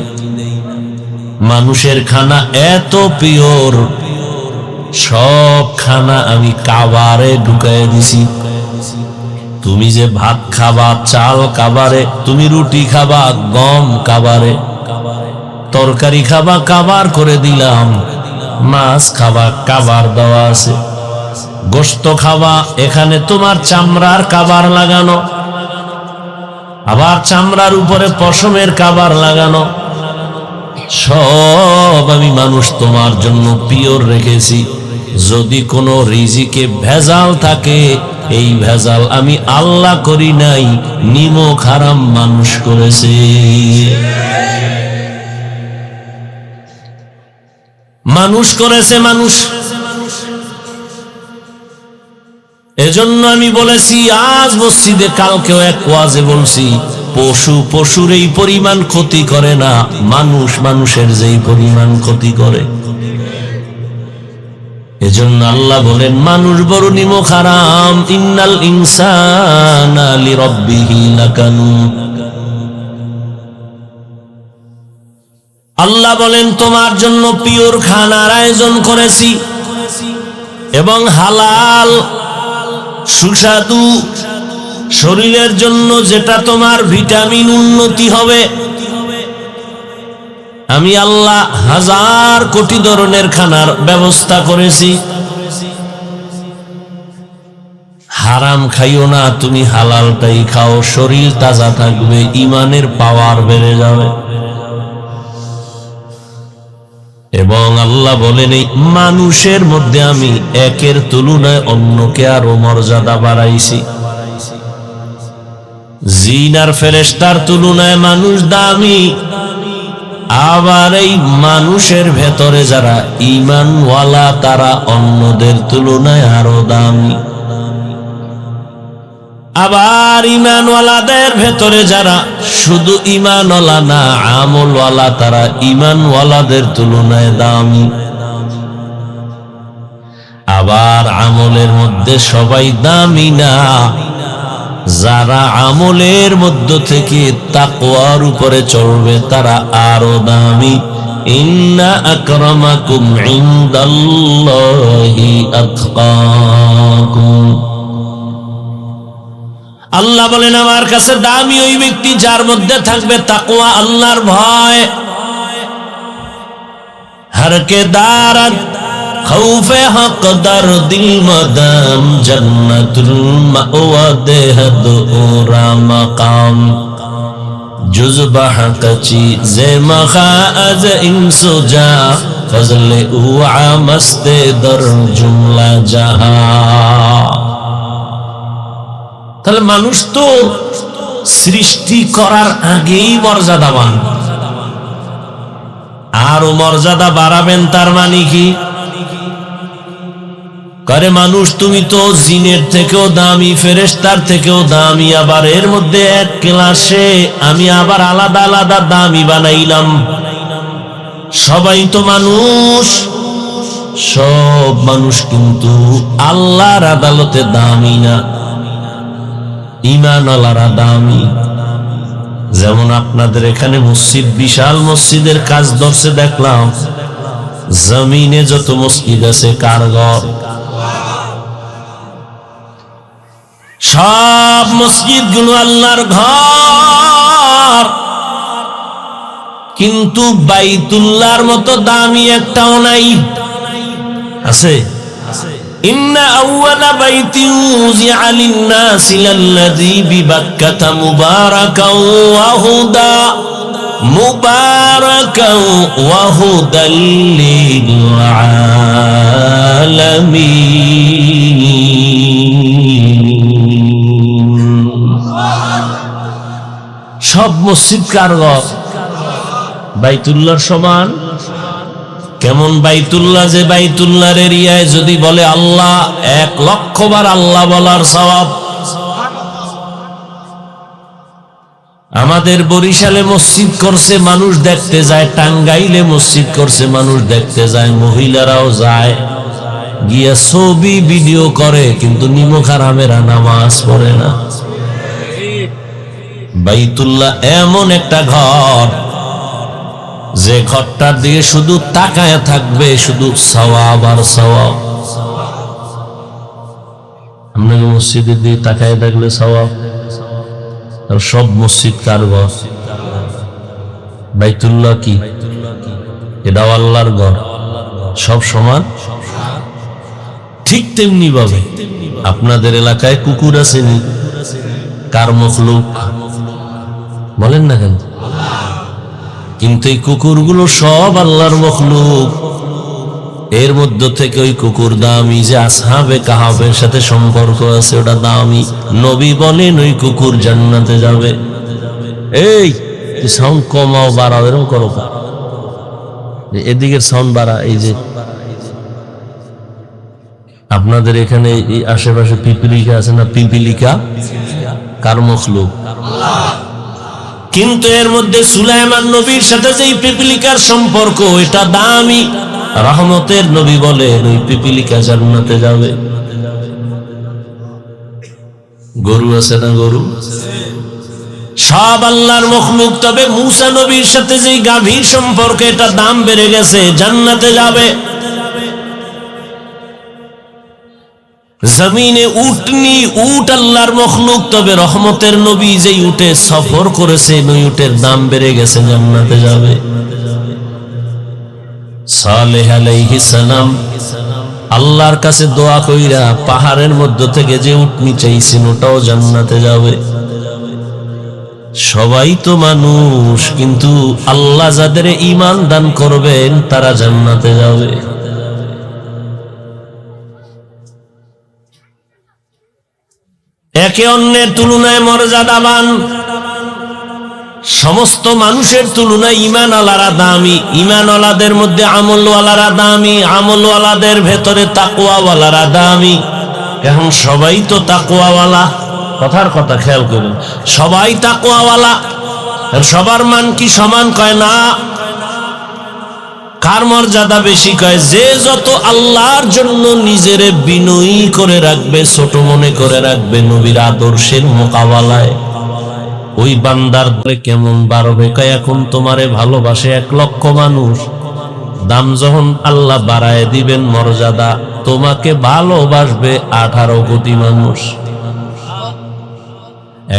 মানুষের খানা এত পিওর, সব খানা আমি কাবারে ঢুকায় দিছি। তুমি যে ভাত খাবা চাল কাবারে, তুমি রুটি খাবা গম কাবারে, তরকারি খাবা কাবার করে দিলাম, মাছ খাবা কাবার দেওয়া আছে, গোশত খাবা এখানে তোমার চামড়ার কাবার লাগানো, আবার চামড়ার উপরে পশমের কাবার লাগানো। সব আমি মানুষ তোমার জন্য পিওর রেখেছি। যদি কোনো রিজিকে ভেজাল থাকে, এই ভেজাল আমি আল্লাহ করি নাই, নিমক হারাম মানুষ করেছে। মানুষ করেছে মানুষ। এজন্য আমি বলেছি আজ মসজিদে, কালকেও এক ওয়াজে বলছি, পশুর এই পরিমাণ ক্ষতি করে না, মানুষের যেই পরিমাণ ক্ষতি করে। এজন্য আল্লাহ বলেন মানুষ বড় নিমক হারাম। ইন্নাল ইনসানা লিরাব্বিহি লাকানুদ। আল্লাহ বলেন তোমার জন্য পিওর খানার আয়োজন করেছি এবং হালাল সুস্বাদু, শরীরের জন্য যেটা তোমার ভিটামিন উন্নতি হবে। আমি আল্লাহ হাজার কোটি ধরনের খানার ব্যবস্থা করেছি। হারাম খাইও না, তুমি হালালটাই খাও, শরীর তাজা থাকবে, ইমানের পাওয়ার বেড়ে যাবে। এবং আল্লাহ বলেন এই মানুষের মধ্যে আমি একের তুলনায় অন্যকে আরো মর্যাদা বাড়াইছি। জিন আর ফেরেশতার তুলনায় মানুষ দামি, আবার এই মানুষের ভেতরে যারা ঈমানওয়ালা তারা অন্যদের তুলনায় আরো দামি। আবার ঈমানওয়ালাদের ভেতরে যারা শুধু ঈমানওয়ালা না আমলওয়ালা, তারা ঈমানওয়ালাদের তুলনায় দামি। আবার আমলের মধ্যে সবাই দামি না, যারা আমলের মধ্য থেকে তাকওয়ার উপরে চলবে তারা আরো দামি। ইন্না আকরামাকুম ইনদাল্লাহি আতকাকুম। আল্লাহ বলেন আমার কাছে দামি ওই ব্যক্তি যার মধ্যে থাকবে তাকওয়া, আল্লাহর ভয়। হরকে দারাত খৌফে হক দার দিল মদাম, জান্নাতুল মাওয়া দেহদ ওরা মাকাম, জুজবাহ কচি জে মখা আজ ইনসুজা, ফজলে উআ মস্তে দর জুমলা জাহা। তাহলে মানুষ তো সৃষ্টি করার আগেই মর্যাদাবান, আরো মর্যাদা বাড়াবেন তার মানে কি? করে মানুষ তুমি তো জিনের থেকেও দামি, ফেরেশতার থেকেও দামি, আবার এর মধ্যে এক ক্লাসে আমি আবার আলাদা আলাদা দামি বানাইলাম। সবাই তো মানুষ, সব মানুষ কিন্তু আল্লাহর আদালতে দামি না, ঈমানওয়ালারা দামি। যেমন আপনাদের এখানে মসজিদ, বিশাল মসজিদের কাজ ধরছে দেখলাম, জমিনে যত মসজিদ আছে কার ঘর? সব মসজিদ গুলো আল্লাহর ঘর, কিন্তু বাইতুল্লাহর মতো দামি একটাও নাই। আছে? ইন্না আউয়ালা বাইতিন উযিআ লিন-নাসি লাল্লাযী বিবাক্কাতা মুবারাকাও ওয়া হুদা মুবারাকাও ওয়া হুদাল লিল আলামিন। সব মসজিদ কার ঘর? বাইতুল্লাহর সমান? কেমন বাইতুল্লাহ? যে বাইতুল্লাহর এরিয়ায় যদি বলে আল্লাহ, 1,00,000 বার আল্লাহ বলার সওয়াব। আমাদের বরিশালে মসজিদ করছে, মানুষ দেখতে যায়। টাঙ্গাইলে মসজিদ করছে, মানুষ দেখতে যায়। মহিলারাও যায়, গিয়া ছবি ভিডিও করে, কিন্তু নিমক হারামেরা নামাজ পড়ে না। বাইতুল্লাহ এমন একটা ঘর, যে ঘরটার দিকে শুধু তাকায় থাকবে, শুধু সওয়াব আর সওয়াব। আপনাকে মসজিদের দিকে তাকায় থাকলে সওয়াব। আর সব মসজিদ কার ঘর? বাইতুল্লাহ কি? এটাও আল্লাহর ঘর। সব সমান? ঠিক তেমনি ভাবে আপনাদের এলাকায় কুকুর আছে নি? কার মখলুক? বলেন না কেন? কিন্তু এই কুকুরগুলো সব আল্লাহর মখলুক। এর মধ্য থেকে ওই কুকুর দামি, যে আসহাবে কাহাবের সাথে সম্পর্ক আছে, ওটা দামি। নবী বলেন ওই কুকুর জান্নাতে যাবে। এই সাউন্ড কমাও, বাড়াও, এরকম করো। এদিকের সাউন্ড বাড়া। এই যে আপনাদের এখানে এই আশেপাশে পিপিলিকা আছে না? পিপিলিকা কার মখলুক? কিন্তু এর মধ্যে সুলাইমান নবীর সাথে যে পিপিলিকার সম্পর্ক, এটা দামি। রহমতের নবী বলেন ওই পিপিলিকা জান্নাতে যাবে। গরু আছে না? গরু সব আল্লাহর মখলুক। তবে মূসা নবীর সাথে যে গাভীর সম্পর্ক, এটা দাম বেড়ে গেছে, জান্নাতে যাবে। জমিনে উটনি, উট আল্লাহর মখলুক। তবে রহমতের নবী যে উটে সফর করেছে, ওই উটের দাম বেড়ে গেছে, জান্নাতে যাবে। সালেহ আলাইহিস সালাম আল্লাহর কাছে দোয়া কইরা পাহাড়ের মধ্য থেকে যে উটনি চাইছেন, ওটাও জান্নাতে যাবে। সবাই তো মানুষ, কিন্তু আল্লাহ যাদের ঈমান দান করবেন, তারা জান্নাতে যাবে। একে অন্যের তুলনায় মর্যাদাবান। সমস্ত মানুষের তুলনায় ঈমানওয়ালারা দামি। ঈমানওয়ালাদের মধ্যে আমলওয়ালারা দামি। আমলওয়ালাদের ভেতরে তাকওয়াওয়ালারা দামি। এখন সবাই তো তাকওয়াওয়ালা। কথার কথা খেয়াল করুন, সবাই তাকওয়াওয়ালা। সবার মান কি সমান? কয় না। কার মর্যাদা বেশি? কয় যে যত আল্লাহর জন্য নিজেরে বিনয়ী করে রাখবে, ছোট মনে করে রাখবে, নবীর আদর্শের মোকাবেলায়, ওই বান্দার দলে কেমন বাড়বে। কয় এখন তোমারে ভালোবাসে 1,00,000 মানুষ, দাম যখন আল্লাহ বাড়ায় দিবেন মর্যাদা, তোমাকে ভালোবাসবে 18 কোটি মানুষ।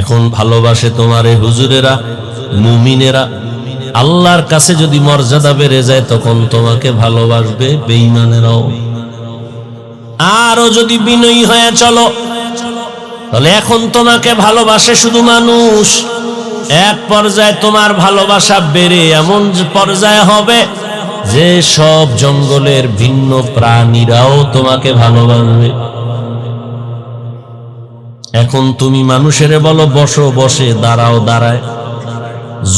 এখন ভালোবাসে তোমারে হুজুরেরা, মুমিনেরা। আল্লাহর কাছে যদি মর্যাদা বেড়ে যায়, তখন তোমাকে ভালোবাসবে বেঈমানেরাও। আরো যদি বিনয়ী হয়ে চলো, তাহলে এখন তোমাকে ভালোবাসে শুধু মানুষ। এক পর্যায়ে তোমার ভালোবাসা বেড়ে এমন পর্যায়ে হবে যে সব জঙ্গলের ভিন্ন প্রাণীরাও তোমাকে ভালোবাসবে। এখন তুমি মানুষের বলো বসো, বসে, দাঁড়াও, দাঁড়ায়।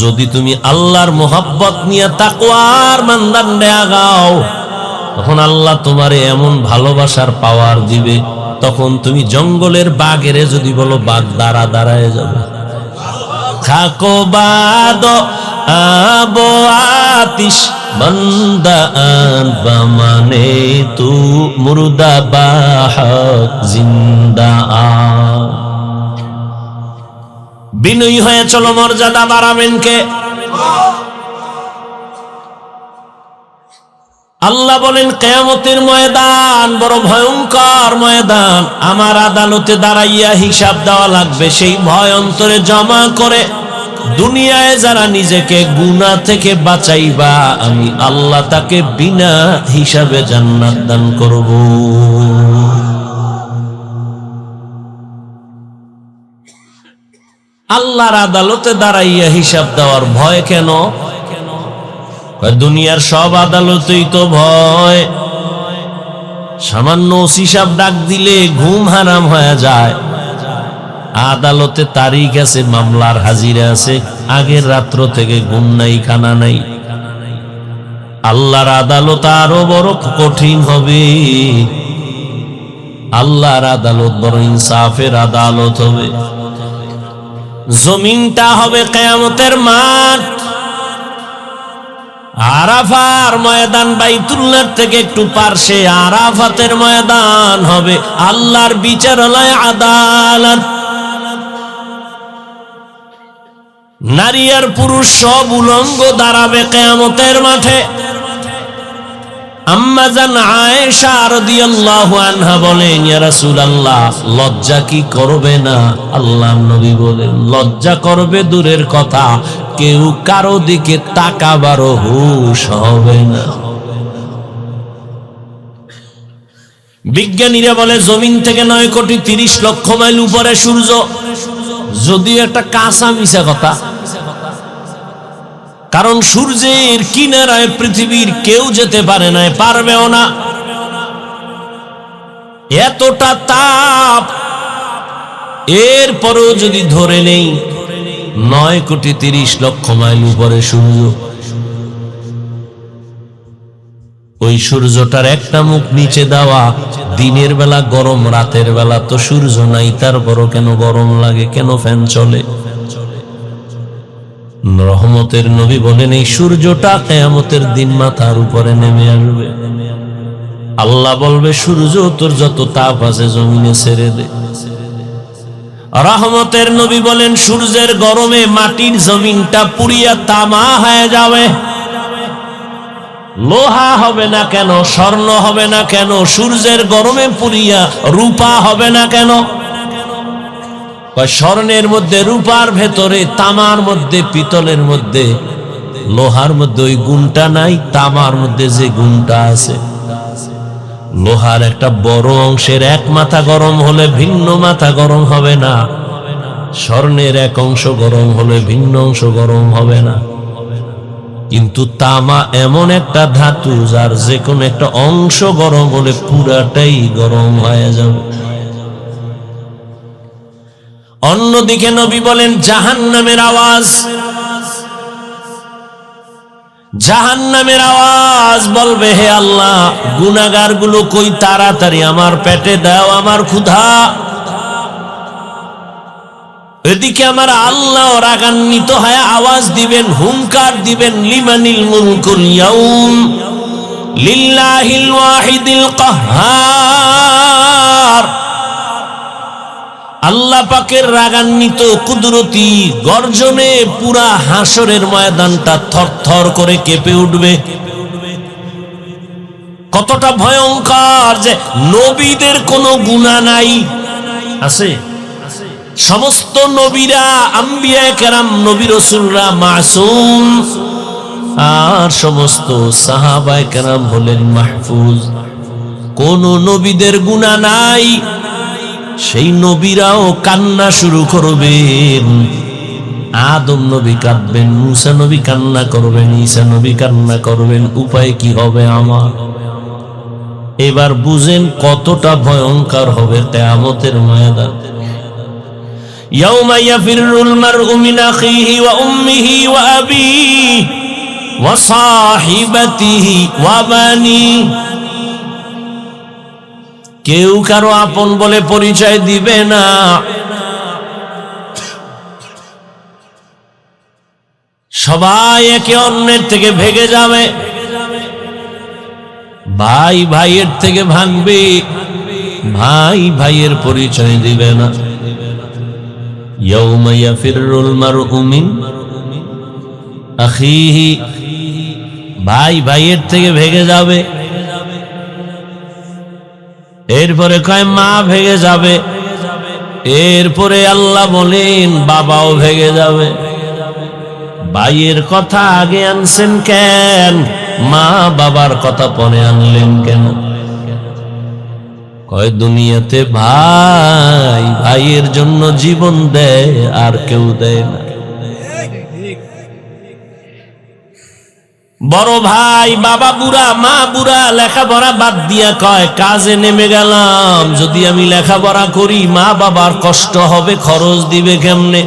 যদি তুমি আল্লাহর মোহাব্বত নিয়ে তাকওয়ার মানদণ্ডে আগাও, তখন আল্লাহ তোমারে এমন ভালোবাসার পাওয়ার দিবে, তখন তুমি জঙ্গলের বাঘেরে যদি বলো বাঘ, দাঁড়া, দাঁড়ায় যাবে। থাকো বাদ আবো আতিশ বন্দা মানে তু মুর্দা বাহক জিন্দা। বিনয়ী হয়ে চলো, মর্যাদা বাড়াবেন কে? আল্লাহ বলেন কিয়ামতের ময়দান বড় ভয়ঙ্কর ময়দান। আমার আদালতে দাঁড়াইয়া হিসাব দেওয়া লাগবে। সেই ভয় অন্তরে জমা করে দুনিয়ায় যারা নিজেকে গুনাহ থেকে বাঁচাইবা, আমি আল্লাহ তাকে বিনা হিসাবে জান্নাত দান করব। আল্লাহর আদালতে দাঁড়াইয়া হিসাব দেওয়ার ভয় কেন? দুনিয়ার সব আদালতেই তো ভয়। সামান্য হিসাব ডাক দিলে ঘুম হারাম হয়ে যায়। আদালতে তারিখ আছে, মামলার হাজিরা আছে, আগের রাত্র থেকে ঘুম নাই, খানা নাই। আল্লাহর আদালত আরো বড় কঠিন হবে। আল্লাহর আদালত বড় ইনসাফের আদালত হবে। জমিনটা হবে কিয়ামতের মাঠ। আরাফার ময়দান বাইতুল্লাহ থেকে একটু পার্শ্বে আরাফাতের ময়দান হবে আল্লাহর বিচারালয়, আদালত। নারী আর পুরুষ সব উলঙ্গ দাঁড়াবে কিয়ামতের মাঠে। আম্মা জান আয়েশা রাদিয়াল্লাহু আনহা বলেন, ইয়া রাসূলুল্লাহ, লজ্জা কি করবে না? আল্লাহর নবী বলেন, লজ্জা করবে দূরের কথা, কেউ কারো দিকে তাকাবারও হুঁশ হবে না। বিজ্ঞানীরা বলে জমিন থেকে 9,30,00,000 মাইল উপরে সূর্য। যদিও একটা কাঁচা মিছা কথা, কারণ সূর্যের কিনারায় পৃথিবীর কেউ যেতে পারে না, পারবেও না। এতটা তাপ, এরপরেও যদি ধরে নেই 9,30,00,000 মাইল উপরে সূর্য, ওই সূর্যটার একটা মুখ নিচে দেওয়া, দিনের বেলা গরম, রাতের বেলা তো সূর্য নাই, তারপরও কেন গরম লাগে? কেন ফ্যান চলে? রহমতের নবী বলেন, এই সূর্যটা কিয়ামতের দিন মাথার উপরে নেমে আসবে। আল্লাহ বলবে, সূর্য তোর যত তাপ আছে জমিনে ছেড়ে দে। রহমতের নবী বলেন, সূর্যের গরমে মাটির জমিনটা পুড়িয়া তামা হয়ে যাবে। লোহা হবে না কেন? স্বর্ণ হবে না কেন? সূর্যের গরমে পুড়িয়া রূপা হবে না কেন? স্বর্ণের মধ্যে, রূপার ভেতরে, তামার মধ্যে, পিতলের মধ্যে, লোহার মধ্যে ওই গুণটা নাই, তামার মধ্যে যে গুণটা আছে। লোহার একটা বড় অংশের এক মাথা গরম হলে ভিন্ন মাথা গরম হবে না, স্বর্ণের এক অংশ গরম হলে ভিন্ন অংশ গরম হবে না। কিন্তু তামা এমন একটা ধাতু যার যে কোনো একটা অংশ গরম হলে পুরাটাই গরম হয়ে যাবে। অন্যদিকে নবী বলেন, জাহান্নামের আওয়াজ, জাহান্নামের আওয়াজ বলবে, হে আল্লাহ, গুনাহগার গুলো কই, তাড়াতাড়ি আমার পেটে দাও, আমার ক্ষুধা। এদিকে আমার আল্লাহ রাগান্বিত হয়ে আওয়াজ দিবেন, হুঙ্কার দিবেন, লিমানিল মুলকুল ইয়াউম লিল্লাহিল ওয়াহিদিল কাহ্হার। আল্লাহ পাকের রাগান্বিত কুদরতি গর্জনে পুরা হাসরের ময়দানটা থরথর করে কেঁপে উঠবে। কতটা ভয়ঙ্কর যে নবীদের কোনো গুনাহ নাই, আছে? সমস্ত নবীরা, আম্বিয়ায়ে কেরাম, নবী রাসূলরা মাসুম, আর সমস্ত সাহাবায়ে কেরাম হলেন মাহফুজ। কোন নবীদের গুনাহ নাই। সেই নবীরাও কান্না শুরু করবেন। আদম নবী কাঁদবেন, মুসা নবী কান্না করবেন, ঈসা নবী কান্না করবেন। উপায় কি হবে আমার? এবার বুঝেন কতটা ভয়ঙ্কর হবে কিয়ামতের ময়দান। ইয়াউমা ইয়াফিরুল মারউ মিন আখিহি ওয়া উম্মিহি ওয়া আবিহি ওয়া সাহিবাতিহি ওয়া বানিহি। কেউ কারো আপন বলে পরিচয় দিবে না। সবাই একে অন্যের থেকে ভেগে যাবে। ভাই ভাইয়ের থেকে ভাগবে, ভাই ভাইয়ের পরিচয় দিবে না। ইয়াউমা ইয়াফিরুল মারউ মিন আখিহি, ভাই ভাইয়ের থেকে ভেগে যাবে। এরপরে কয় মা ভেগে যাবে। এরপরে আল্লাহ বলেন বাবাও ভেগে যাবে। ভাইয়ের কথা আগে আনছেন কেন? মা বাবার কথা পরে আনলেন কেন? কয় দুনিয়াতে ভাই ভাইয়ের জন্য জীবন দেয় আর কেউ দেয় না। বড় ভাই বাবা বুড়া মা বুড়া লেখাপড়া বাদ দিয়া কয় কাজে নেমে গেলাম, যদি আমি লেখাপড়া করি মা বাবার কষ্ট হবে, খরচ দিবে কেমনে।